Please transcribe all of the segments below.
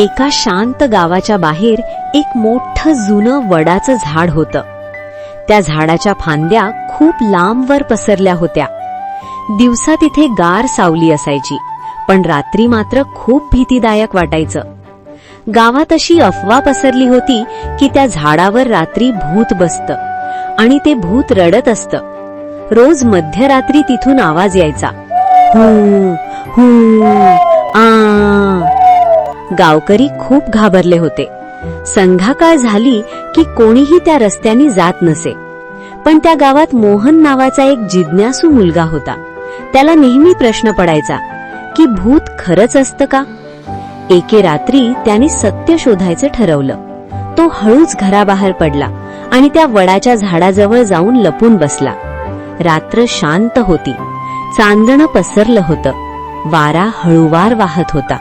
एका शांत गावाच्या बाहेर एक मोठं जुनं वडाचं झाड होतं. त्या झाडाच्या फांद्या खूप लांबवर पसरल्या होत्या. दिवसा तिथे गार सावली असायची, पण रात्री मात्र खूप भीतीदायक वाटायचं. गावात अशी अफवा पसरली होती की त्या झाडावर रात्री भूत बसतं आणि ते भूत रडत असतं. रोज मध्यरात्री तिथून आवाज यायचा, हू हू आ. गावकरी खूप घाबरले होते. संध्याकाळ झाली की कोणीही त्या रस्त्याने जात नसे. पण त्या गावात मोहन नावाचा एक जिज्ञासू मुलगा होता. त्याला नेहमी प्रश्न पडायचा की भूत खरंच असतं का. एके रात्री त्याने सत्य शोधायचं ठरवलं. तो हळूच घराबाहेर पडला आणि त्या वडाच्या झाडाजवळ जाऊन लपून बसला. रात्र शांत होती. चांदणं पसरलं होतं. वारा हळूवार वाहत होता.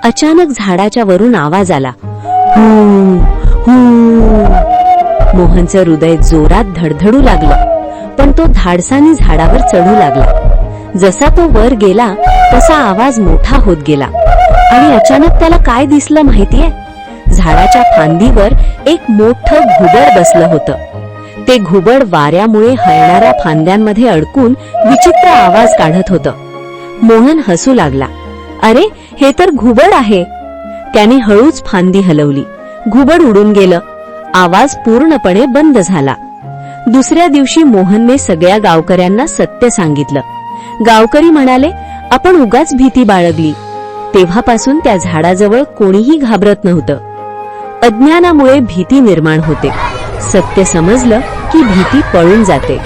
अचानक झाडाच्या वरून आवाज आला, हू हू. मोहनचं हृदय जोरात धडधडू लागलं, पण तो धाडसाने झाडावर चढू लागला. जसा तो वर गेला तसा आवाज मोठा होत गेला आणि अचानक त्याला काय दिसलं माहितीये? झाडाच्या फांदीवर एक मोठं घुबड बसलं होतं. ते घुबड वाऱ्यामुळे हलणाऱ्या फांद्यांमध्ये अडकून विचित्र आवाज काढत होतं. मोहन हसू लागला. अरे, हे तर घुबड आहे. त्याने हळूच फांदी हलवली. घुबड उडून गेलं. आवाज पूर्णपणे बंद झाला. दुसऱ्या दिवशी मोहनने सगळ्या गावकऱ्यांना सत्य सांगितलं. गावकरी म्हणाले, आपण उगाच भीती बाळगली. तेव्हापासून त्या झाडाजवळ कोणीही घाबरत नव्हतं. अज्ञानामुळे भीती निर्माण होते. सत्य समजलं की भीती पळून जाते.